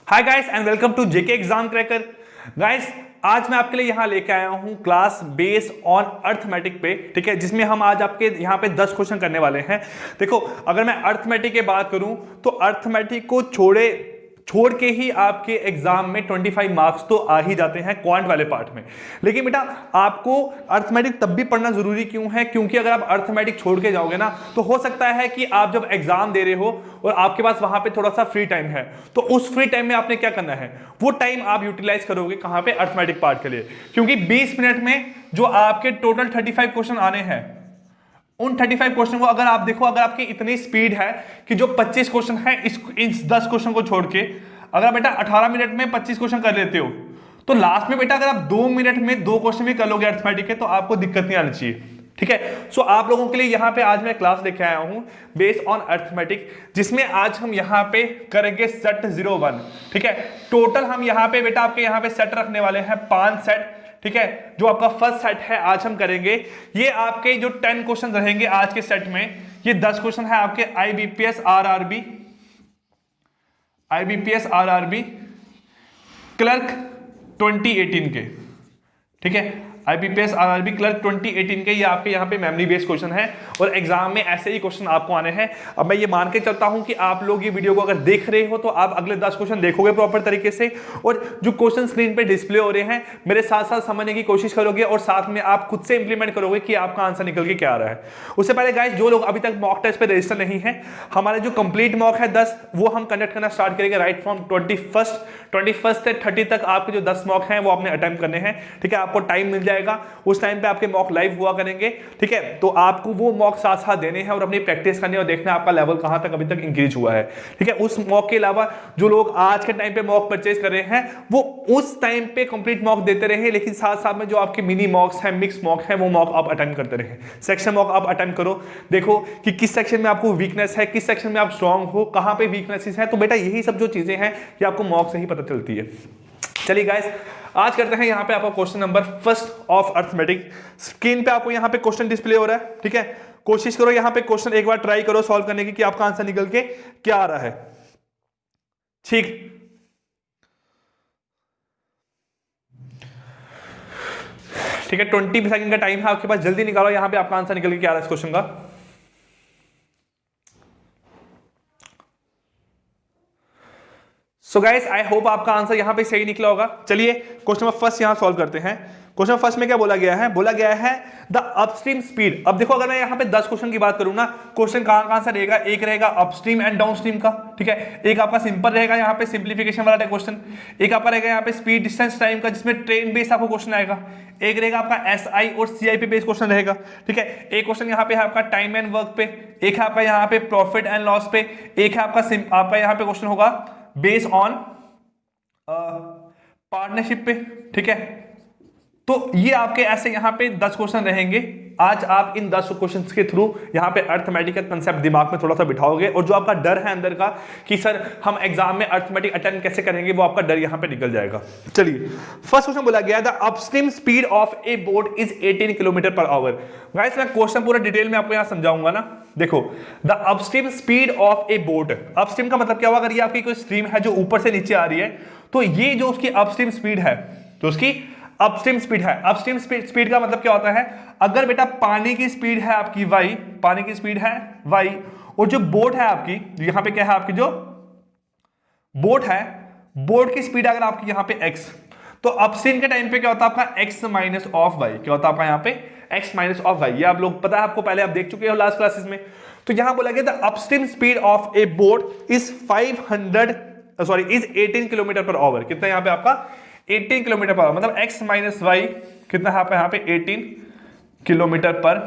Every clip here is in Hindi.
Hi guys and welcome to JK exam cracker. Guys आज मैं आपके लिए यहाँ लेके आया हूँ क्लास बेस ऑन अर्थमेटिक पे, ठीक है, जिसमें हम आज आपके यहाँ पे 10 क्वेश्चन करने वाले हैं। देखो, अगर मैं अर्थमेटिक की बात करूँ तो अर्थमेटिक को छोड़ के ही आपके एग्जाम में 25 मार्क्स तो आ ही जाते हैं क्वांट वाले पार्ट में। लेकिन बेटा आपको अर्थमेटिक तब भी पढ़ना जरूरी क्यों है? क्योंकि अगर आप अर्थमेटिक छोड़ के जाओगे ना तो हो सकता है कि आप जब एग्जाम दे रहे हो और आपके पास वहां पे थोड़ा सा फ्री टाइम है, तो उस फ्री टाइम में आपने क्या करना है, वो टाइम आप यूटिलाइज करोगे कहां पे? अर्थमेटिक पार्ट के लिए। क्योंकि 20 मिनट में जो आपके टोटल 35 क्वेश्चन आने हैं, उन 35 क्वेश्चन को अगर आप देखो, अगर आपकी इतनी स्पीड है कि जो 25 क्वेश्चन है इस 10 क्वेश्चन को छोड़ के अगर बेटा 18 मिनट में 25 क्वेश्चन कर लेते हो, तो लास्ट में बेटा अगर आप 2 मिनट में 2 क्वेश्चन भी कर लोगे अर्थमेटिक के, तो आपको दिक्कत नहीं आनी चाहिए। ठीक है, सो आप लोगों के लिए यहां पे आज मैं क्लास लेके आया हूं बेस्ड ऑन अर्थमेटिक, जिसमें आज हम यहां पे करेंगे सेट 01। ठीक है, टोटल हम यहां पे बेटा आपके यहां पे सेट रखने वाले हैं 5 सेट। ठीक है, जो आपका फर्स्ट सेट है आज हम करेंगे, ये आपके जो 10 क्वेश्चन रहेंगे आज के सेट में, ये 10 क्वेश्चन है आपके आईबीपीएस आरआरबी क्लर्क 2018 के। ठीक है, आईबीपीएस आरआरबी क्लर्क 2018 के ये आपके यहाँ पे मेमोरी बेस्ड क्वेश्चन है और एग्जाम में ऐसे ही क्वेश्चन आपको आने हैं। अब मैं ये मान के चलता हूं कि आप लोग ये वीडियो को अगर देख रहे हो तो आप अगले 10 क्वेश्चन देखोगे प्रॉपर तरीके से, और जो क्वेश्चन स्क्रीन पे डिस्प्ले हो रहे हैं मेरे साथ साथ समझने की कोशिश करोगे और साथ में आप खुद से इंप्लीमेंट करोगे कि आपका आंसर निकल के क्या आ रहा है। उससे पहले गाइस, जो लोग अभी तक मॉक टेस्ट पे रजिस्टर नहीं है, हमारे जो कंप्लीट मॉक है 10, वो हम कंडक्ट करना स्टार्ट करेंगे राइट फ्रॉम 21 से 30 तक। आपके जो 10 मॉक हैं वो आपने अटेम्प्ट करने हैं। ठीक है, आपको टाइम मिल जाएगा, उस टाइम पे आपके मॉक लाइव हुआ करेंगे। ठीक है, तो आपको वो मॉक साथ साथ देने हैं और अपनी प्रैक्टिस करनी है और देखना है आपका लेवल कहां तक अभी तक इंक्रीज हुआ है। ठीक है, उस मॉक के अलावा जो लोग आज के टाइम पे मॉक परचेज कर रहे हैं वो उस टाइम पे कंप्लीट मॉक देते रहे, लेकिन साथ साथ में जो आपके मिनी मॉक्स हैं, मिक्स मॉक है, वो मॉक आप अटेम्प्ट करते रहे। सेक्शन मॉक आप अटेम्प्ट करो, देखो कि किस सेक्शन में आपको वीकनेस है, किस सेक्शन में आप स्ट्रांग हो, कहां पे वीकनेसेस है। तो बेटा यही सब जो चीजें हैं ये आपको मॉक से ही पता चलती है। चलिए गाइस, आज करते हैं यहां पे आपका question number first of arithmetic. Screen पे आपको यहां पे क्वेश्चन डिस्प्ले हो रहा है। ठीक है, कोशिश करो यहां पे क्वेश्चन एक बार ट्राई करो सॉल्व करने की कि आपका आंसर निकल के क्या आ रहा है। ठीक, ठीक है, 20 सेकंड का टाइम है आपके पास, जल्दी निकालो यहां पे आपका आंसर निकल के क्या आ रहा है इस क्वेश्चन का। सो गाइस, आई होप आपका आंसर यहां पे सही निकला होगा। चलिए क्वेश्चन नंबर फर्स्ट यहां सॉल्व करते हैं। क्वेश्चन फर्स्ट में क्या बोला गया है? बोला गया है द अपस्ट्रीम स्पीड। अब देखो, अगर मैं यहां पे 10 क्वेश्चन की बात करूं ना, क्वेश्चन कहां से रहेगा? एक रहेगा अपस्ट्रीम एंड डाउनस्ट्रीम का। ठीक है, एक आपका सिंपल रहेगा यहां पे सिंप्लीफिकेशन वाला क्वेश्चन, एक आपका रहेगा यहां पे स्पीड डिस्टेंस टाइम का, जिसमें ट्रेन बेस्ड आपको क्वेश्चन आएगा, एक रहेगा आपका एसआई और सीआई पे बेस्ड क्वेश्चन रहेगा। ठीक है, एक क्वेश्चन यहां पे है आपका टाइम एंड वर्क पे, एक है आपका यहां पे प्रॉफिट एंड लॉस पे, एक है आपका यहां पे क्वेश्चन होगा बेस्ड ऑन पार्टनरशिप पे। ठीक है, तो ये आपके ऐसे यहां पे 10 क्वेश्चन रहेंगे। आज आप इन 10 क्वेश्चंस के थ्रू यहां पे अर्थमेटिक का कंसेप्ट दिमाग में थोड़ा सा बिठाओगे और जो आपका डर है अंदर का कि सर हम एग्जाम में अर्थमेटिक अटेम्प्ट कैसे करेंगे, वो आपका डर यहां पे निकल जाएगा। चलिए, फर्स्ट क्वेश्चन बोला गया the upstream speed of A boat is 18 kilometre per our. Guys, मैं क्वेश्चन पूरा डिटेल में आपको यहां समझाऊंगा ना। देखो, the upstream speed of A boat, upstream का मतलब क्या हुआ? अगर ये आपकी कोई स्ट्रीम है जो ऊपर से नीचे आ रही है, तो ये जो उसकी अपस्ट्रीम स्पीड है, तो उसकी अपस्ट्रीम स्पीड है। अपस्ट्रीम स्पीड का मतलब क्या होता है? अगर बेटा पानी की स्पीड है आपकी y, पानी की स्पीड है y, और जो बोट है आपकी, यहां पे क्या है आपकी जो बोट है, बोट की स्पीड अगर आपकी यहां पे x, तो अपस्ट्रीम के टाइम पे क्या होता है आपका x माइनस ऑफ y, क्या होता है आपका यहां पे x माइनस ऑफ y। ये आप लोग पता है, आपको पहले आप देख चुके हो लास्ट क्लासेस में। तो यहां बोला गया the upstream speed of A boat is 18 kilometre per our. कितना यहां पे आपका 18 किलोमीटर पर आवर, मतलब x माइनस वाई कितना है आपका यहां पे 18 किलोमीटर पर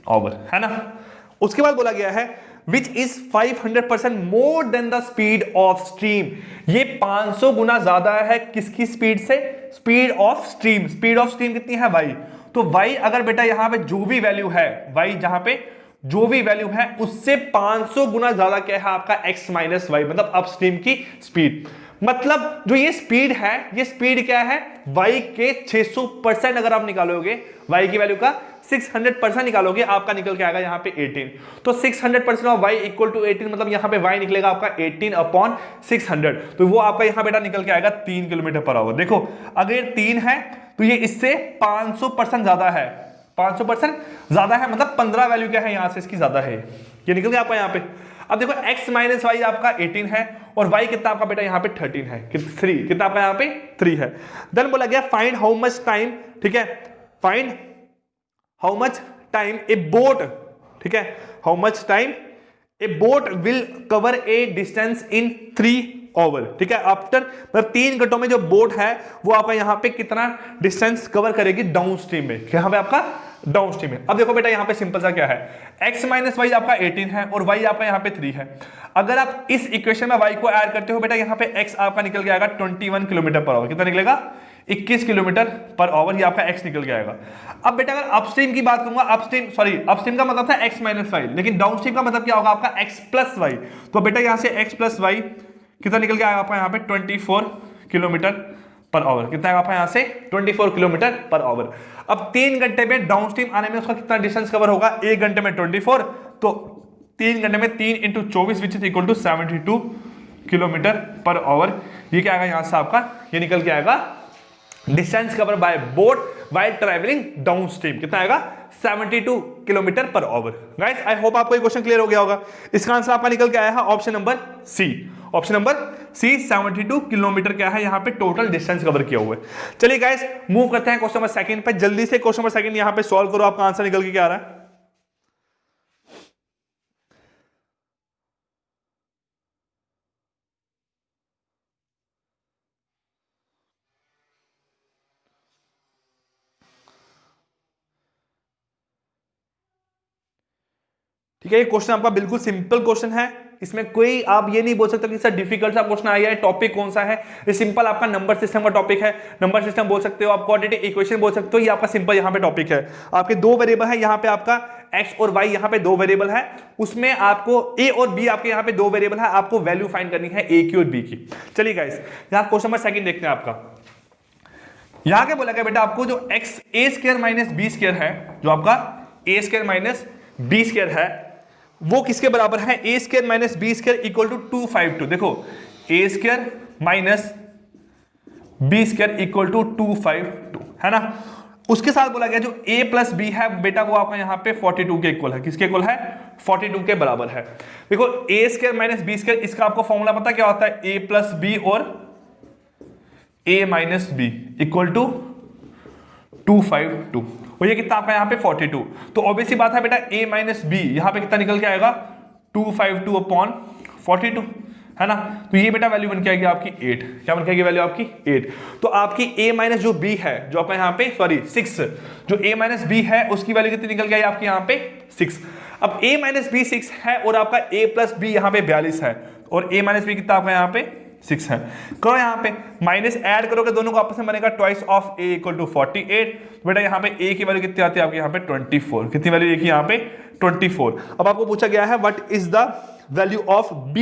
आवर, है ना। उसके बाद बोला गया है which is 500% more than the speed of stream. ये 500 गुना ज्यादा है किसकी स्पीड से? Speed of stream. Speed of stream कितनी है? y। तो y अगर बेटा यहां पे जो भी वैल्यू है, y जहां पे जो भी वैल्यू है उससे 500 गुना ज्यादा क्या है आपका x माइनस वाई, मतलब अपस्ट्रीम की स्पीड। मतलब जो ये स्पीड है, ये स्पीड क्या है, y के 600% अगर आप निकालोगे, y की वैल्यू का 600% निकालोगे, आपका निकल के आएगा यहाँ पे 18। तो 600% ऑफ y इक्वल टू 18, मतलब यहाँ पे y निकलेगा आपका 18/600। तो वो आपका यहाँ बेटा निकल के आएगा 3 किलोमीटर पर आवर। देखो अगर 3 है तो ये इससे 500% ज्यादा है, 500% ज्यादा है, मतलब 15 वैल्यू क्या है यहाँ से इसकी ज्यादा है, ये निकल गया आपका यहाँ पे। अब देखो x माइनस वाई आपका 18 है और y कितना आपका बेटा यहाँ पे 13 है, 3 कितना आपका यहाँ पे 3 है। देन बोला गया फाइंड हाउ मच टाइम, ठीक है, find how much time a boat, ठीक है, how much time a boat will cover a distance in 3 hour, ठीक है, आफ्टर, मतलब 3 घंटों में जो बोट है वो आपका यहाँ पे कितना डिस्टेंस कवर करेगी डाउन स्ट्रीम में, यहाँ पे आपका डाउन स्ट्रीम में। अब देखो बेटा यहाँ पे सिंपल सा क्या है, x माइनस वाई आपका 18 है और y आपका यहाँ पे 3 है। अगर आप इस इक्वेशन में y को ऐड करते हो बेटा, यहाँ पे x आपका निकल के आएगा 21 किलोमीटर पर आवर, कितना निकलेगा 21 किलोमीटर पर आवर, ये आपका x निकल के आएगा। अब बेटा अगर अपस्ट्रीम की बात करूंगा, अपस्ट्रीम का मतलब था x माइनस वाई, लेकिन डाउनस्ट्रीम का मतलब क्या होगा आपका x प्लस वाई। तो बेटा यहाँ से x प्लस वाई कितना निकल के आएगा आपका यहाँ पे 24 किलोमीटर पर आवर, कितना है आपका यहाँ से 24 किलोमीटर पर आवर। अब 3 घंटे में डाउनस्ट्रीम आने में उसका कितना डिस्टेंस कवर होगा, 1 घंटे में 24, तो 3 घंटे में 3 × 24 which is equal to 72 kilometre per hour. ये क्या आएगा यहाँ से आपका, ये निकल के आएगा distance cover by boat while travelling downstream, कितना आएगा 72 kilometre per our. Guys I hope आपको ये क्वेश्चन क्लियर हो गया होगा। इसका आंसर आपका निकल के आया है option number C, option number C 72 kilometre क्या है यहाँ पे टोटल डिस्टेंस कवर किया हुआ है। चलिए गाइस मूव करते हैं क्वेश्चन नंबर सेकंड पे, जल्दी से क्वेश्चन नंबर सेकंड यहाँ पे सॉल्व करो, आपका आंसर निकल के क्या आ रहा है। ठीक है, ये क्वेश्चन आपका बिल्कुल सिंपल क्वेश्चन है, इसमें कोई आप ये नहीं बोल सकते कि सर डिफिकल्ट सा क्वेश्चन आया है, टॉपिक कौन सा है, ये सिंपल आपका नंबर सिस्टम का टॉपिक है। नंबर सिस्टम बोल सकते हो आप, क्वाड्रेटिक इक्वेशन बोल सकते हो, ये आपका सिंपल यहाँ पे टॉपिक है। आपके 2 वेरिएबल है यहाँ पे, आपका x और y यहाँ पे 2 वेरिएबल है, उसमें आपको a और b आपके यहाँ पे 2 वेरिएबल है, आपको वैल्यू फाइंड करनी है a की और b की। चलिए गाइस यहाँ क्वेश्चन नंबर सेकंड देखते हैं आपका। यहाँ क्या बोला गया बेटा, आपको जो x a² minus b square है, जो आपका a² माइनस b स्क्वायर है वो किसके बराबर है, a² minus b square equal to 252। देखो a² minus b square equal to 252 है ना। उसके साथ बोला गया जो a प्लस b है बेटा वो आपका यहाँ पे 42 के इक्वल है, किसके इक्वल है 42 के बराबर है। देखो a² माइनस b स्क्वायर, इसका आपको फॉर्मूला पता क्या होता है, a प्लस b और a minus b equal to 252, और ये कितना आपका यहाँ पे 42। तो ऑब्वियसली बात है बेटा a माइनस बी यहाँ पे कितना निकल के आएगा 252/42 है ना। तो ये बेटा वैल्यू बन के आएगी आपकी 8, क्या बन के आएगी वैल्यू आपकी 8। तो आपकी a माइनस जो b है, जो आपका यहाँ पे 6, जो a माइनस b है उसकी वैल्यू कितनी निकल के आई आपकी यहाँ पे 6। अब a माइनस b 6 है और आपका a प्लस b यहाँ पे 42 है, और a माइनस b कितना आपका यहाँ पे 6 है। करो यहाँ पे माइनस ऐड करोगे दोनों को आपस में बनेगा twice of a equal to 48। बेटा यहाँ पे a की वैल्यू कितनी आती है आपके यहाँ पे 24, कितनी वैल्यू a की यहाँ पे 24। अब आपको पूछा गया है what is the value of b,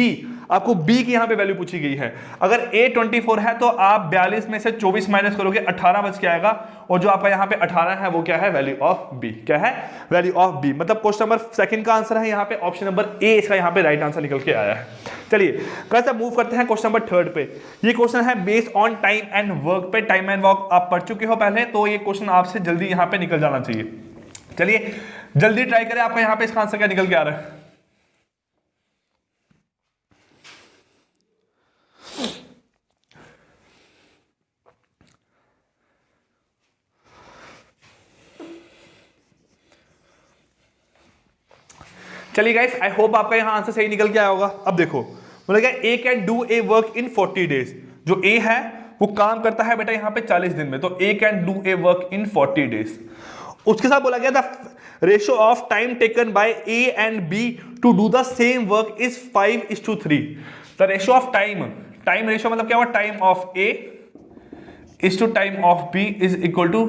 आपको b की यहाँ पे वैल्यू पूछी गई है। अगर a 24 है तो आप 42 में से 24 माइनस करोगे 18 बच के आएगा, और जो आपका यहाँ पे 18 है वो क्या है वैल्यू ऑफ b, क्या है वैल्यू ऑफ b। मतलब क्वेश्चन नंबर सेकंड का आंसर है यहाँ पे ऑप्शन नंबर ए, इसका यहाँ पे राइट आंसर निकल के आया है। चलिए कैसे मूव करते हैं क्वेश्चन नंबर थर्ड पे। ये क्वेश्चन है based on time and work पे। टाइम एंड वर्क आप पढ़ चुके हो पहले, तो ये क्वेश्चन आपसे जल्दी यहाँ पे निकल जाना चाहिए। चलिए जल्दी ट्राई करें, आपका यहाँ पे इसका आंसर क्या निकल के आ रहा है। चलिए गाइस आई होप आपका यहाँ आंसर सही निकल के आया होगा। अब देखो बोला गया A can do a work in 40 days, जो ए है वो काम करता है बेटा यहाँ पे 40 दिन में, तो A can do a work in 40 days. उसके साथ बोला गया the ratio of time taken by A and B to do the same work is 5:3। The ratio of time, time ratio मतलब क्या हुआ, time of A is to time of B is equal to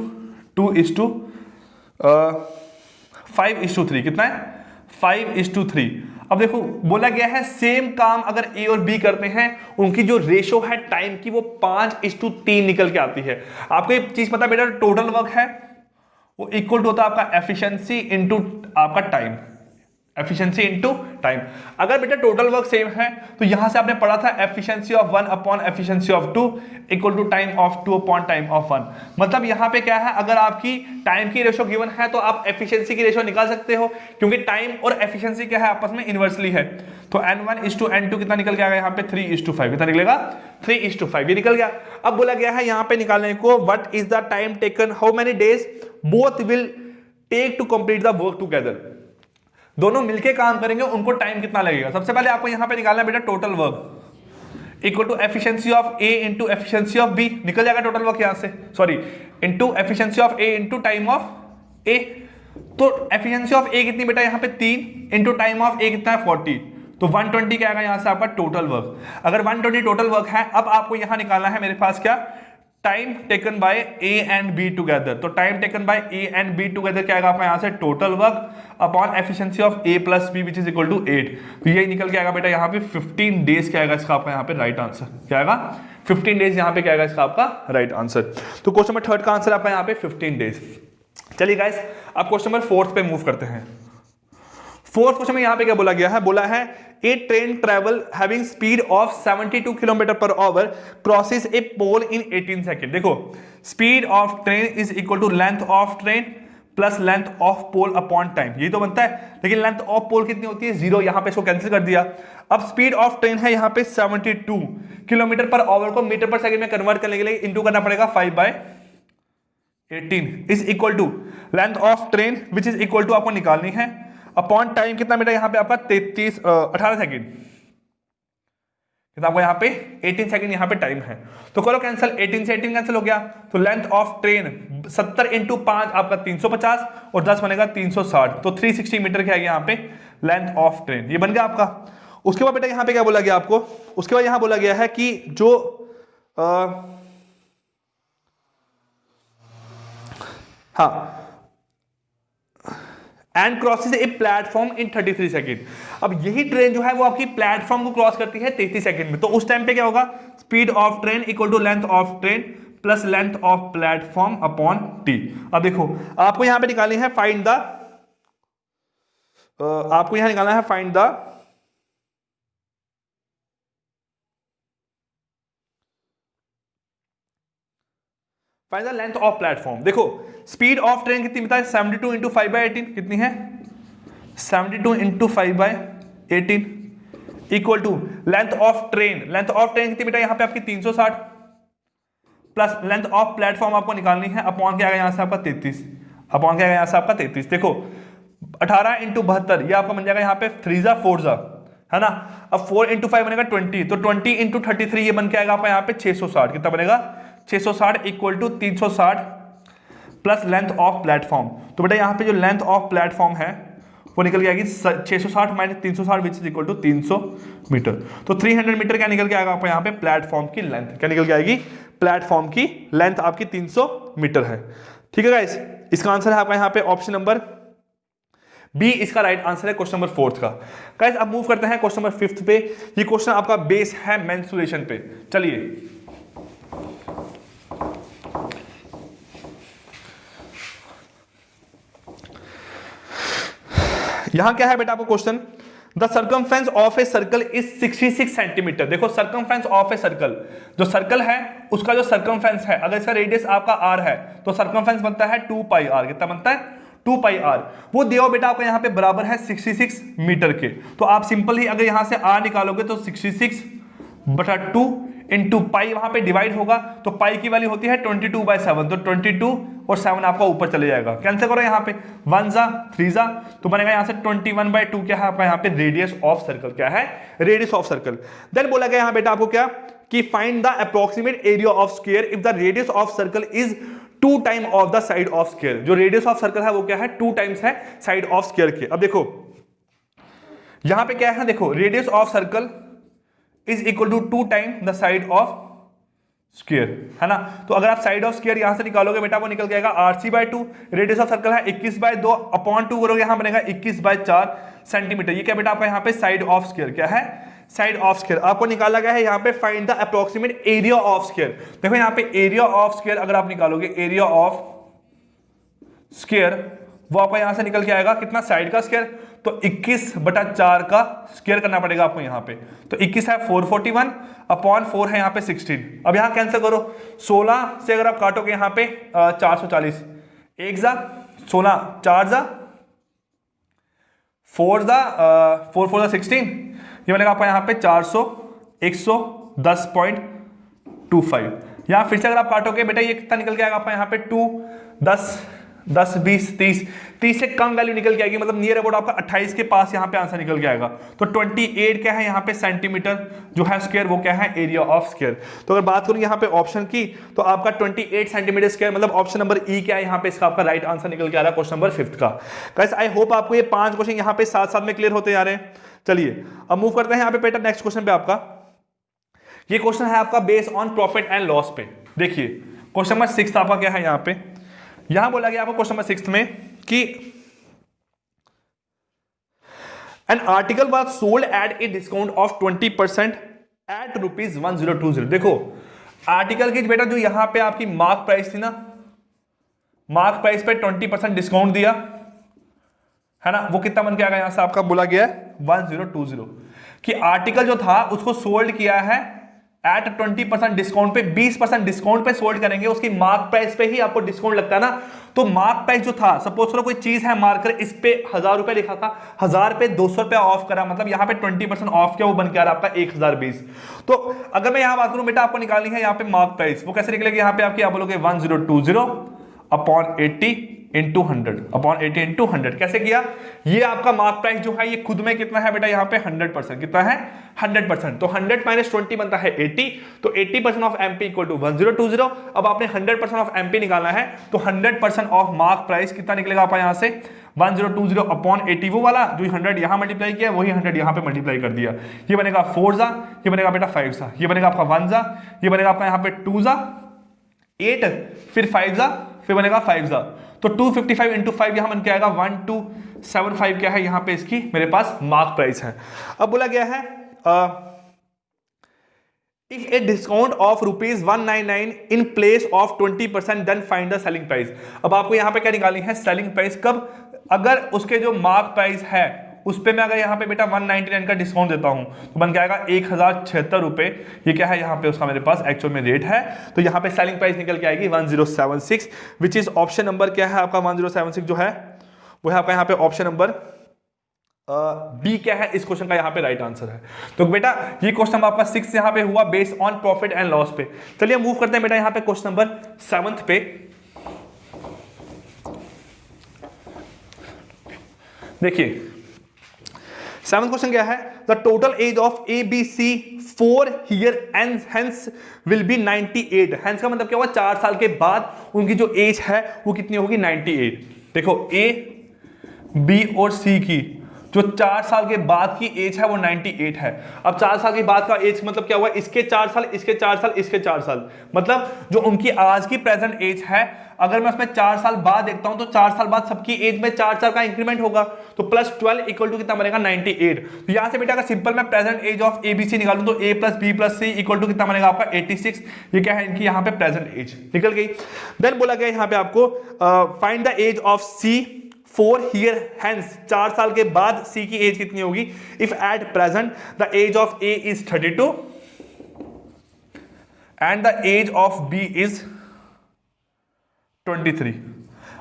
2:5:3। कितना है 5:3। अब देखो बोला गया है सेम काम अगर ए और बी करते हैं उनकी जो रेशो है टाइम की वो 5:3 निकल के आती है। आपको एक चीज पता है बेटा, टोटल वर्क है वो इक्वल टू होता है आपका एफिशिएंसी इनटू आपका टाइम, एफिशिएंसी इनटू टाइम। अगर बेटा टोटल वर्क सेम है तो यहां से आपने पढ़ा था efficiency of 1 upon efficiency of 2 equal to time of 2 upon time of 1। मतलब यहां पे क्या है, अगर आपकी टाइम की रेशो गिवन है तो आप एफिशिएंसी की रेशो निकाल सकते हो, क्योंकि टाइम और एफिशिएंसी क्या है आपस में इनवर्सली है। तो n1:n2 कितना निकल के आएगा यहाँ पे 3:5, कितना निकलेगा 3:5, ये निकल गया। अब बोला गया है यहाँ पे निकालने को what is the time taken, how many days both will take to complete the work together. दोनों मिलके काम करेंगे उनको टाइम कितना लगेगा। सबसे पहले आपको यहां पे निकालना है बेटा total work equal to efficiency of A into efficiency of B, निकल जाएगा टोटल वर्क यहां से, sorry into efficiency of A into time of A. तो एफिशिएंसी ऑफ ए कितनी बेटा, यहां पे 3 इंटू टाइम ऑफ ए कितना है 40, तो 120 क्या आएगा यहां से आपका टोटल वर्क। अगर 120 टोटल वर्क है, अब आपको यहां निकालना है मेरे पास क्या, time taken by A and B together. तो time taken by A and B together क्या आएगा आपका यहां से total work upon efficiency of A plus B which is equal to 8। तो ये निकल के आएगा बेटा यहाँ पे 15 डेज क्या आएगा इसका आपका यहाँ पे राइट आंसर, क्या आएगा 15 डेज यहाँ पे क्या आएगा इसका आपका राइट आंसर। तो क्वेश्चन नंबर 3 का आंसर आपका यहाँ पे 15 डेज। चलिए गाइस अब क्वेश्चन नंबर 4 पे मूव करते हैं। 4th क्वेश्चन में यहाँ पे क्या बोला गया है, बोला है a train travel having speed of 72 kilometre per hour crosses a pole in 18 second. देखो speed of train is equal to length of train plus length of pole upon time, यही तो बनता है। लेकिन लेंथ ऑफ पोल कितनी होती है 0, यहां पे इसको कैंसिल कर दिया। अब स्पीड ऑफ ट्रेन है यहां पे 72 किलोमीटर पर आवर को मीटर पर सेकंड में कन्वर्ट करने के लिए इंटू करना पड़ेगा 5/18 is equal to length of train which is equal to आपको निकालनी है अपॉन टाइम कितना बेटा यहां पे आपका 18 सेकंड, आपको यहाँ पे 18 सेकंड यहाँ पे टाइम है। तो करो कैंसिल, 18 से 18 कैंसिल हो गया। तो लेंथ ऑफ ट्रेन 70 इंटू 5 आपका 350 और 10 बनेगा 360, तो 360 मीटर क्या है यहाँ पे लेंथ ऑफ ट्रेन, ये बन गया आपका। उसके बाद बेटा यहाँ पे क्या बोला गया आपको, उसके बाद यहाँ बोला गया है कि जो हाँ and crosses a platform in 33 second. अब यही ट्रेन जो है वो आपकी प्लेटफॉर्म को क्रॉस करती है 33 सेकंड में। तो उस टाइम पे क्या होगा, speed of train equal to length of train plus length of platform upon T. अब देखो आपको यहां पे निकालनी है फाइंड द, आपको यहां निकालना है find the length of platform. देखो स्पीड ऑफ ट्रेन कितनी बताए 72 इंटू 5/18 कितनी है 72 into 5/18 equal to length of train, length of train कितनी बेटा यहाँ पे आपकी 360 प्लस लेंथ ऑफ प्लेटफॉर्म आपको निकालनी है अपॉन क्या आएगा यहाँ से आपका 33, अपॉन क्या आएगा यहाँ से आपका 33। देखो 18 इंटू 72 ये आपका बन जाएगा यहाँ पे 3 जा 4 जा, है ना। अब 4 इंटू 5 बनेगा 20, तो 20 इंटू 33 ये बन के आएगा आपका यहाँ पे 660, कितना बनेगा 660 equal to 360 plus length of platform. तो बेटा यहाँ पे जो लेंथ ऑफ प्लेटफॉर्म है वो निकल के आएगी 660 minus 360 which is equal to 300 metre. तो 300 मीटर क्या निकल के आएगा आपको यहाँ पे प्लेटफॉर्म की लेंथ, क्या निकल के आएगी प्लेटफॉर्म की लेंथ आपकी 300 मीटर है। ठीक है गाइस, इसका आंसर है आपका यहाँ पे ऑप्शन नंबर बी, इसका राइट आंसर है क्वेश्चन नंबर 4 का। गाइस अब मूव करते हैं क्वेश्चन नंबर 5 पे। ये क्वेश्चन आपका बेस है मेंसुरेशन पे। चलिए यहां क्या है बेटा आपको question, the circumference of a circle is 66 centimetre. देखो सर्कमफ्रेंस ऑफ ए सर्कल, जो सर्कल है उसका जो सर्कमफ्रेंस है, अगर इसका रेडियस आपका r है तो सर्कमफ्रेंस बनता है 2πr, कितना बनता है 2πr। वो दिया बेटा आपका यहाँ पे बराबर है 66 मीटर के। तो आप सिंपल ही अगर यहां से r निकालोगे तो 66/2 इंटू पाई वहां पे डिवाइड होगा, तो पाई की वैल्यू होती है 22/7, तो 22 और 7 आपका ऊपर चले जाएगा। कैंसिल करो यहाँ पे 1 जा 3 जा, तो बनेगा यहाँ से 21/2 क्या है आपका यहाँ पे रेडियस ऑफ सर्कल, क्या है रेडियस ऑफ सर्कल। देन बोला गया यहाँ बेटा आपको क्या कि find the approximate area of square if the radius of circle is 2 time of the side of square. जो रेडियस ऑफ सर्कल है वो क्या है 2 टाइम्स है साइड ऑफ स्क्वायर के। अब देखो यहां पे क्या है, देखो radius of circle is equal to 2 time the side of square, है ना। तो अगर आप साइड ऑफ स्क्वायर यहां से निकालोगे बेटा वो निकल के आएगा RC/2, रेडियस ऑफ सर्कल है 21/2 अपॉन 2 करोगे यहां बनेगा 21/4 सेंटीमीटर। ये क्या बेटा आपका यहाँ पे साइड ऑफ स्क्वायर, क्या है साइड ऑफ स्क्वायर आपको निकाला गया है। यहाँ पे find the approximate area of square. देखो यहाँ पे एरिया ऑफ स्क्वायर अगर आप निकालोगे एरिया ऑफ स्क्वायर वो आपका यहां से निकल के आएगा कितना, साइड का स्क्वायर, तो 21/4 का स्क्वायर करना पड़ेगा आपको यहाँ पे। तो 21 है 441 अपॉन 4 है यहाँ पे 16। अब यहाँ कैंसिल करो, 16 से अगर आप काटोगे यहाँ पे 440, 1 जा 16, 4 जा 4 जा 4 4 जा 16, ये बनेगा आपका यहाँ पे 400 110.25। यहाँ फिर से अगर आप काटोगे बेटा ये कितना निकल के आएगा आपका यहाँ पे 2 10 10 20 30 से कम वैल्यू निकल के आएगी, मतलब नियर अबाउट आपका 28 के पास यहाँ पे आंसर निकल के आएगा। तो 28 क्या है यहाँ पे सेंटीमीटर जो है स्क्वायर, वो क्या है एरिया ऑफ स्क्वायर। तो अगर बात करूं यहाँ पे ऑप्शन की तो आपका 28 सेंटीमीटर स्क्वायर, मतलब ऑप्शन नंबर ई क्या है यहाँ पे इसका आपका राइट आंसर निकल के आ रहा है क्वेश्चन नंबर 5 का। गाइस आई होप आपको ये 5 क्वेश्चन यहाँ पे साथ साथ में क्लियर होते जा रहे हैं। चलिए अब मूव करते हैं यहाँ पे बेटा नेक्स्ट क्वेश्चन पे। आपका ये क्वेश्चन है आपका based on profit and loss पे। देखिए क्वेश्चन नंबर 6 आपका क्या है यहाँ पे, यहां बोला गया आपको क्वेश्चन नंबर 6 में कि an article was sold at a discount of 20% at ₹1020। देखो आर्टिकल की बेटा जो यहां पे आपकी मार्क प्राइस थी ना, मार्क प्राइस पे 20% डिस्काउंट दिया है ना, वो कितना बन के आएगा यहां से आपका बोला गया है 1020 कि आर्टिकल जो था उसको सोल्ड किया है एट 20% डिस्काउंट पे, 20% डिस्काउंट पे सोल्ड करेंगे, उसकी मार्क प्राइस पे ही आपको डिस्काउंट लगता है ना। तो मार्क प्राइस जो था, सपोज करो कोई चीज है मार्कर इस पे 1000 रुपए लिखा था, 1000 पे 200 रुपया ऑफ करा, मतलब यहाँ पे 20% ऑफ किया, वो बन के आ रहा आपका 1020। तो अगर मैं यहाँ बात करूं बेटा आपको निकालनी है यहाँ पे मार्क प्राइस, वो कैसे निकलेगी यहाँ पे आपकी, आप बोलोगे 1020 अपॉन 80 इंटू 100 अपॉन 80 इंटू 100। कैसे किया, ये आपका मार्क प्राइस जो है ये खुद में कितना है बेटा यहाँ पे 100%, कितना है 100%। तो 100 माइनस 20 बनता है 80, तो 80% ऑफ एमपी इक्वल टू 1020। अब आपने 100% ऑफ एमपी निकालना है, तो 100% ऑफ मार्क प्राइस कितना निकलेगा आपका यहाँ से 1020 अपॉन 80, वो वाला जो 100 यहाँ मल्टीप्लाई किया वही 100 यहाँ पे मल्टीप्लाई कर दिया। ये बनेगा 4 जा, ये बनेगा बेटा 5 जा, ये बनेगा आपका 1 जा, ये बनेगा आपका यहाँ पे 2 जा 8, फिर 5 जा, फिर बनेगा 5 जा। तो 255 इंटू 5 यहां बन के आएगा 1275 क्या है यहां पे इसकी मेरे पास मार्क प्राइस है। अब बोला गया है if a discount of ₹199 in place of 20% then find the selling price. अब आपको यहां पे क्या निकालनी है, सेलिंग प्राइस कब, अगर उसके जो मार्क प्राइस है उस पे मैं अगर यहाँ पे बेटा 199 का डिस्काउंट देता हूं तो बन के आएगा 1076 रुपए। ये क्या है यहाँ पे उसका मेरे पास एक्चुअल में रेट है, तो यहाँ पे सेलिंग प्राइस निकल के आएगी 1076, विच इज ऑप्शन नंबर क्या है आपका 1076 जो है वो है आपका यहाँ पे ऑप्शन नंबर बी क्या है इस क्वेश्चन का यहाँ पे राइट आंसर है। तो बेटा ये क्वेश्चन आपका 6 यहाँ पे हुआ based on profit and loss पे। चलिए मूव करते हैं बेटा यहाँ पे क्वेश्चन नंबर 7 पे। देखिए 7th क्वेश्चन क्या है, the total age of ABC four year and hence will be 98। Hence का मतलब क्या हुआ, 4 साल के बाद उनकी जो एज है वो कितनी होगी 98। देखो A, B और C की जो 4 साल के बाद की एज है वो 98 है। अब 4 साल के बाद का एज मतलब क्या हुआ, इसके 4 साल, इसके 4 साल, इसके 4 साल, मतलब जो उनकी आज की प्रेजेंट एज है अगर मैं उसमें 4 साल बाद देखता हूं तो 4 साल बाद सबकी एज में 4 का इंक्रीमेंट होगा, तो प्लस 12 इक्वल टू कितना बनेगा 98। तो यहां से बेटा अगर सिंपल मैं प्रेजेंट एज ऑफ ABC निकालूं तो A plus B plus C equal to कितना बनेगा आपका 86। ये क्या है इनकी यहाँ पे प्रेजेंट एज निकल गई। देन बोला गया यहाँ पे आपको find the age of C 4 year hence, 4 साल के बाद C की एज कितनी होगी, if at present the age of A is 32 and the age of B is 23।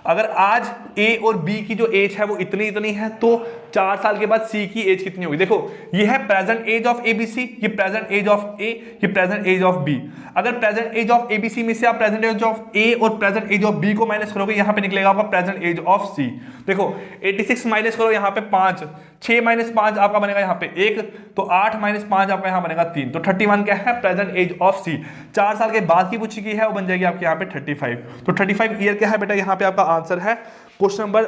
अगर आज A और B की जो एज है वो इतनी है तो 4 साल के बाद C की एज कितनी होगी। देखो ये है प्रेजेंट एज ऑफ ABC, ये प्रेजेंट एज ऑफ A, ये प्रेजेंट एज ऑफ B। अगर प्रेजेंट एज ऑफ ABC में से आप प्रेजेंट एज ऑफ A और प्रेजेंट एज ऑफ B को माइनस करोगे यहाँ पे निकलेगा आपका प्रेजेंट एज ऑफ C। देखो 86 माइनस करो यहाँ पे 5, 6 माइनस 5 आपका बनेगा यहाँ पे 1, तो 8 माइनस 5 आपका यहाँ बनेगा 3, तो 31 क्या है प्रेजेंट एज ऑफ C। 4 साल के बाद की पूछी गई है वो बन जाएगी आपके यहाँ पे 35। तो 35 ईयर क्या है बेटा यहाँ पे आपका आंसर है क्वेश्चन नंबर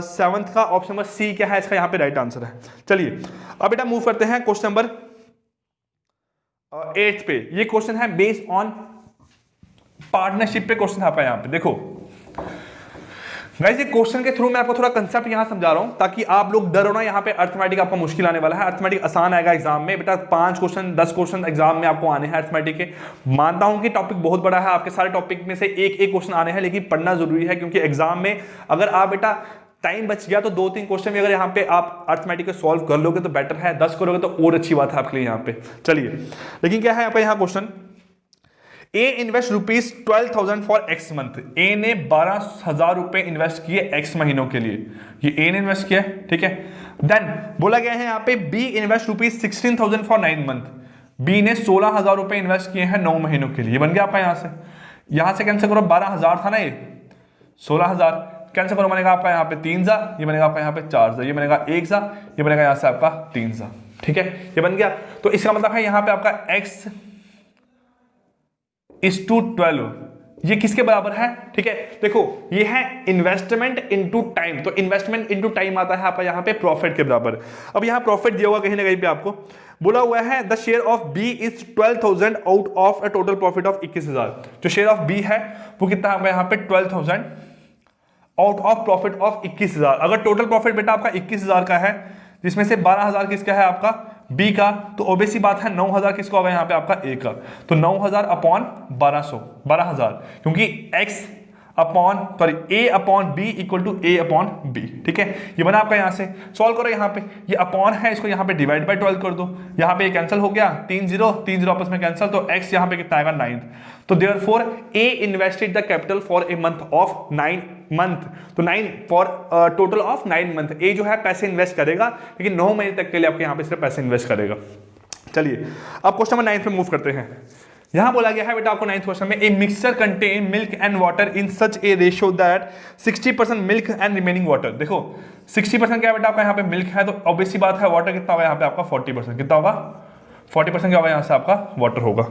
7 का ऑप्शन नंबर C क्या है इसका यहाँ पे राइट आंसर है। चलिए अब बेटा मूव करते हैं क्वेश्चन नंबर 8 पे। ये क्वेश्चन है बेस्ड ऑन पार्टनरशिप पे क्वेश्चन आपका यहाँ पे देखो गाइस, ये क्वेश्चन के थ्रू मैं आपको थोड़ा कंसेप्ट यहाँ समझा रहा हूँ ताकि आप लोग डरो ना। यहाँ पे अर्थमेटिक आपका मुश्किल आने वाला है, अर्थमेटिक आसान आएगा एग्जाम में बेटा। 5 क्वेश्चन 10 क्वेश्चन एग्जाम में आपको आने हैं अर्थमेटिक के। मानता हूँ कि टॉपिक बहुत बड़ा है, आपके सारे टॉपिक में से एक एक क्वेश्चन आने हैं, लेकिन पढ़ना जरूरी है क्योंकि एग्जाम में अगर आप बेटा टाइम बच गया तो 2-3 क्वेश्चन भी अगर यहाँ पे आप अर्थमेटिक को सॉल्व कर लोगे तो बेटर है, 10 करोगे तो और अच्छी बात है आपके लिए यहाँ पे। चलिए, लेकिन क्या है आपका यहाँ question, A invest ₹12,000 for X month. A ने 12,000 रुपए इन्वेस्ट किए एक्स महीनों के लिए, ये ए ने इन्वेस्ट किया, ठीक है। देन बोला गया है यहाँ पे B invest ₹16,000 for 9 month. B ने 16,000 रुपए इन्वेस्ट किए हैं 9 महीनों के लिए। बन गया आपका यहां से कैंसिल करो, 12,000 था ना, ये 16,000 कैंसिल करो, बनेगा आपका यहाँ पे 3,000, ये बनेगा आपका यहाँ पे 4,000, ये बनेगा 1,000, ये बनेगा यहाँ से आपका 3,000, ठीक है, ये बन गया। तो इसका मतलब है यहाँ पे आपका x इज टू 12 ये किसके बराबर है, ठीक है। देखो ये है इन्वेस्टमेंट इनटू टाइम, तो इन्वेस्टमेंट इनटू टाइम आता है आपका यहाँ पे प्रॉफिट के बराबर। अब यहाँ प्रॉफिट दिया हुआ कहीं ना कहीं पे आपको बोला हुआ है the share of B is 12,000 out of a total profit of 21,000। जो शेयर ऑफ बी है वो कितना आपका यहाँ पे 12,000 आउट ऑफ प्रॉफिट ऑफ 21,000। अगर टोटल प्रॉफिट बेटा आपका 21,000 का है, जिसमें से 12,000 किसका है आपका बी का, तो ऑब्वियसली बात है 9,000 किसको होगा यहाँ पे आपका ए का, तो 9,000 अपॉन 12,000 क्योंकि x upon sorry A upon B equal to A upon B, ठीक है। ये बना आपका यहाँ से सॉल्व करो, यहाँ पे ये अपॉन है, इसको यहाँ पे डिवाइड बाय 12 कर दो, यहाँ पे ये कैंसिल हो गया, 3 0 आपस में कैंसिल, तो x यहाँ पे कितना आएगा 9। तो therefore A invested the capital for a month of 9 month, तो 9 फॉर टोटल ऑफ 9 मंथ। ए जो है पैसे इन्वेस्ट करेगा, लेकिन 9 महीने तक के लिए आपके यहाँ पे सिर्फ पैसे इन्वेस्ट करेगा। चलिए अब क्वेश्चन नंबर 9 पे मूव करते हैं। यहां बोला गया है बेटा आपको 9th क्वेश्चन में a mixture contain milk and water in such A ratio that 60% milk and remaining water. देखो 60% क्या बेटा आपका यहाँ पे मिल्क है, तो ऑब्वियसली बात है वाटर कितना होगा यहाँ पे आपका 40%, कितना होगा 40% क्या होगा यहाँ से आपका वाटर होगा।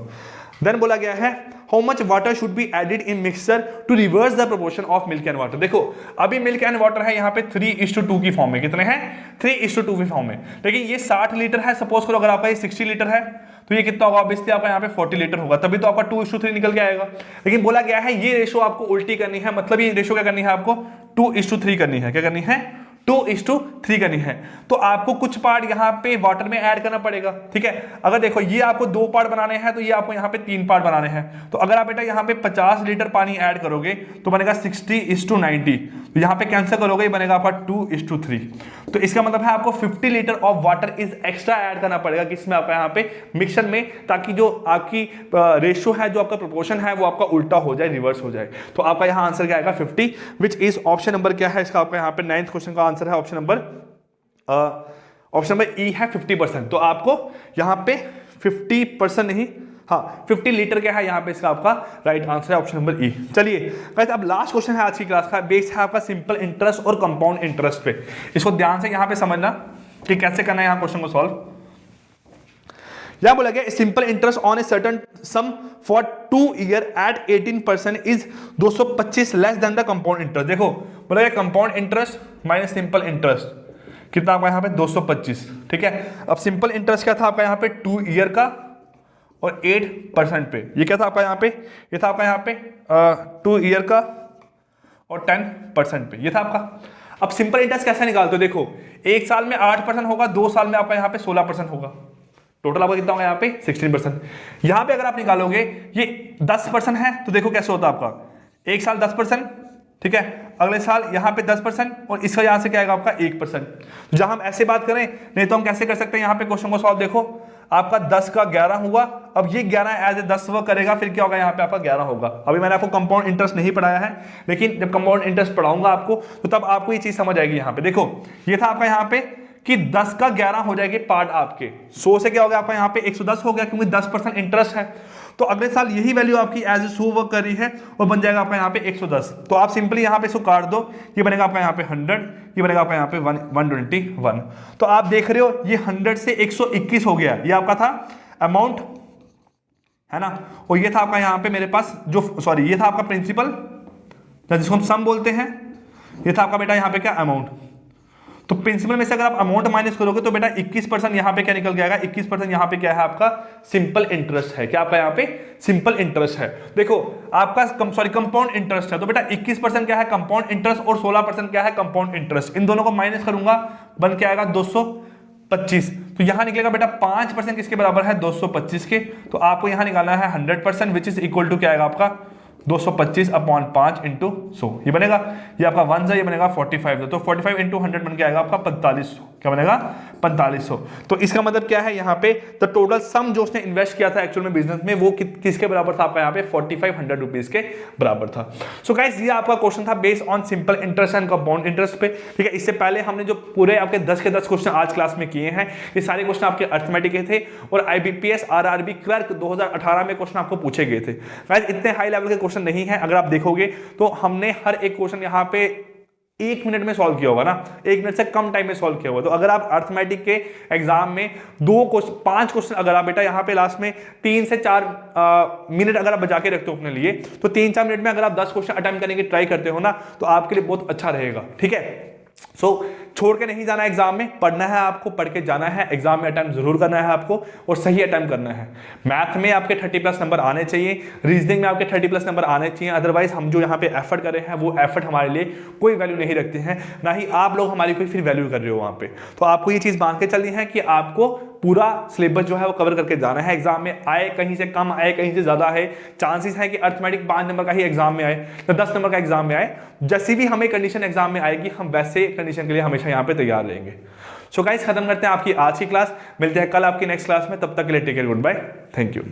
देन बोला गया है how much water should be added in mixture to reverse the proportion of milk and water. देखो अभी मिल्क एंड वाटर है यहाँ पे 3:2 की फॉर्म में, कितने हैं 3:2 की फॉर्म में, लेकिन ये 60 लीटर है, सपोज करो अगर आपका ये 60 लीटर है तो ये कितना होगा, ऑब्वियसली आपका यहाँ पे 40 लीटर होगा, तभी तो आपका 2:3 निकल के आएगा। लेकिन बोला गया है ये रेशो आपको उल्टी करनी है, मतलब ये रेशो क्या करनी है आपको 2:3 करनी है, क्या करनी है 2:3 करनी है। तो आपको कुछ पार्ट यहाँ पे वाटर में ऐड करना पड़ेगा, ठीक है। अगर देखो ये आपको 2 पार्ट बनाने हैं तो ये आपको यहाँ पे 3 पार्ट बनाने हैं, तो अगर आप बेटा यहाँ पे 50 लीटर पानी ऐड करोगे तो बनेगा 60:90, तो यहाँ पे कैंसिल करोगे बनेगा आपका 2:3। तो इसका मतलब है आपको 50 litre of water is extra add करना पड़ेगा किसमें आपका यहाँ पे मिक्सचर में, ताकि जो आपकी रेशियो है, जो आपका प्रोपोर्शन है वो आपका उल्टा हो जाए, रिवर्स हो जाए। तो आपका यहाँ आंसर क्या आएगा 50, विच इज ऑप्शन नंबर क्या है इसका आपका यहाँ पे 9th क्वेश्चन का आंसर है ऑप्शन नंबर ई है 50%। तो आपको यहाँ पे 50% नहीं, हाँ 50 लीटर क्या है यहाँ पे इसका आपका राइट आंसर है ऑप्शन नंबर ई। चलिए गाइस अब लास्ट क्वेश्चन है आज की क्लास का, बेस है आपका सिंपल इंटरेस्ट और कंपाउंड इंटरेस्ट पे। इसको ध्यान से यहाँ पे समझना कि कैसे करना है यहाँ क्वेश्चन को सॉल्व। यहां बोला गया simple interest on a certain sum for 2 year at 18% is 225 less than the compound interest. देखो बोला गया compound interest minus simple interest कितना आपका यहाँ पे 225, ठीक है। अब सिंपल इंटरेस्ट क्या था आपका यहाँ पे 2 ईयर का और 8% पे, ये क्या था आपका यहाँ पे, ये था आपका यहाँ पे 2 ईयर का और 10% पे, ये था आपका। अब सिंपल इंटरेस्ट कैसे निकालते हो, देखो 1 साल में 8% होगा, 2 साल में आपका यहाँ पे 16% होगा, टोटल आपका कितना होगा यहाँ पे 16%। यहाँ पे अगर आप निकालोगे ये 10% है तो देखो कैसे होता है आपका 1 साल 10%, ठीक है, अगले साल यहाँ पे 10% और इसका यहाँ से क्या आएगा आपका 1%। जहां हम ऐसे बात करें, नहीं तो हम कैसे कर सकते हैं यहाँ पे क्वेश्चन को सॉल्व। देखो आपका 10 का 11 हुआ, अब ये 11 एज ए 10 वो करेगा, फिर क्या होगा यहाँ पे आपका 11 होगा। अभी मैंने आपको कंपाउंड इंटरेस्ट नहीं पढ़ाया है, लेकिन जब कंपाउंड इंटरेस्ट पढ़ाऊंगा आपको तो तब आपको ये चीज समझ आएगी। यहाँ पे देखो ये था आपका यहाँ पे कि 10 का 11 हो जाएगी पार्ट आपके 100 से क्या हो गया आपका यहाँ पे 110 हो गया, क्योंकि 10% इंटरेस्ट है। तो अगले साल यही वैल्यू आपकी एज ए 100 वर्क कर रही है और बन जाएगा आपका यहाँ पे 110। तो आप सिंपली यहाँ पे इसको काट दो, ये बनेगा आपका यहाँ पे 100, ये बनेगा आपका यहाँ पे 121। तो आप देख रहे हो ये 100 से 121 हो गया, ये आपका था अमाउंट है ना, और ये था आपका यहाँ पे मेरे पास जो सॉरी ये था आपका प्रिंसिपल जिसको हम सम बोलते हैं, ये था आपका बेटा यहाँ पे क्या अमाउंट। तो प्रिंसिपल में से अगर आप अमाउंट माइनस करोगे तो बेटा 21% यहाँ पे क्या निकल के आएगा, 21% यहाँ पे क्या है आपका सिंपल इंटरेस्ट है। क्या आपका यहाँ पे सिंपल इंटरेस्ट है। देखो आपका कंपाउंड इंटरेस्ट है, तो बेटा 21% क्या है कंपाउंड इंटरेस्ट और 16% क्या है कंपाउंड इंटरेस्ट। इन दोनों को माइनस करूंगा बन के आएगा 225। तो यहां निकलेगा बेटा 5% किसके बराबर है 225 के। तो आपको यहां निकालना है 100% विच इज इक्वल टू क्या आएगा आपका 225/5 इंटू 100। ये बनेगा, ये आपका 1 ये बनेगा 45। तो 45 इंटू 100 बन के आएगा आपका 4500। क्या बनेगा 4500। तो इसका मतलब क्या है यहाँ पे द टोटल सम जो उसने इन्वेस्ट किया था एक्चुअल में बिजनेस में वो किसके बराबर था आपका यहाँ पे 4500 रुपीज के बराबर था। सो गाइस ये आपका क्वेश्चन था based on simple interest and compound interest पे। ठीक है, इससे पहले हमने जो पूरे आपके 10 के 10 क्वेश्चन आज क्लास में किए हैं ये सारे क्वेश्चन आपके अर्थमेटिक के थे और IBPS RRB क्लर्क 2018 में क्वेश्चन आपको पूछे गए थे। गाइस इतने हाई लेवल के क्वेश्चन नहीं है, अगर आप देखोगे तो हमने हर एक क्वेश्चन यहाँ पे 1 मिनट में सॉल्व किया होगा ना, 1 मिनट से कम टाइम में सॉल्व किया होगा। तो अगर आप अर्थमेटिक के एग्जाम में 5 क्वेश्चन अगर आप बेटा यहाँ पे लास्ट में 3 से 4 मिनट अगर आप बचा के रखते हो अपने लिए, तो 3-4 मिनट में अगर आप 10 क्वेश्चन अटेम्प्ट करने की ट्राई करते हो ना तो आपके लिए बहुत अच्छा रहेगा। ठीक है, सो छोड़ के नहीं जाना एग्जाम में, पढ़ना है आपको, पढ़ के जाना है, एग्जाम में अटेम्प्ट जरूर करना है आपको और सही अटेम्प्ट करना है। मैथ में आपके 30+ नंबर आने चाहिए, रीजनिंग में आपके 30+ नंबर आने चाहिए। अदरवाइज हम जो यहाँ पे एफर्ट कर रहे हैं वो एफर्ट हमारे लिए कोई वैल्यू नहीं रखते हैं, ना ही आप लोग हमारी कोई फिर वैल्यू कर रहे हो वहाँ पे। तो आपको ये चीज मान के चलनी है कि आपको पूरा सिलेबस जो है वो कवर करके जाना है। एग्जाम में आए कहीं से कम आए कहीं से ज्यादा है, चांसेस है कि अर्थमेटिक 5 नंबर का ही एग्जाम में आए तो 10 नंबर का एग्जाम में आए, जैसी भी हमें कंडीशन एग्जाम में आएगी हम वैसे कंडीशन के लिए हमेशा यहाँ पे तैयार रहेंगे। सो गाइस खत्म करते हैं आपकी आज की क्लास, मिलते हैं कल आपकी नेक्स्ट क्लास में, तब तक के लिए take care, good bye, thank you.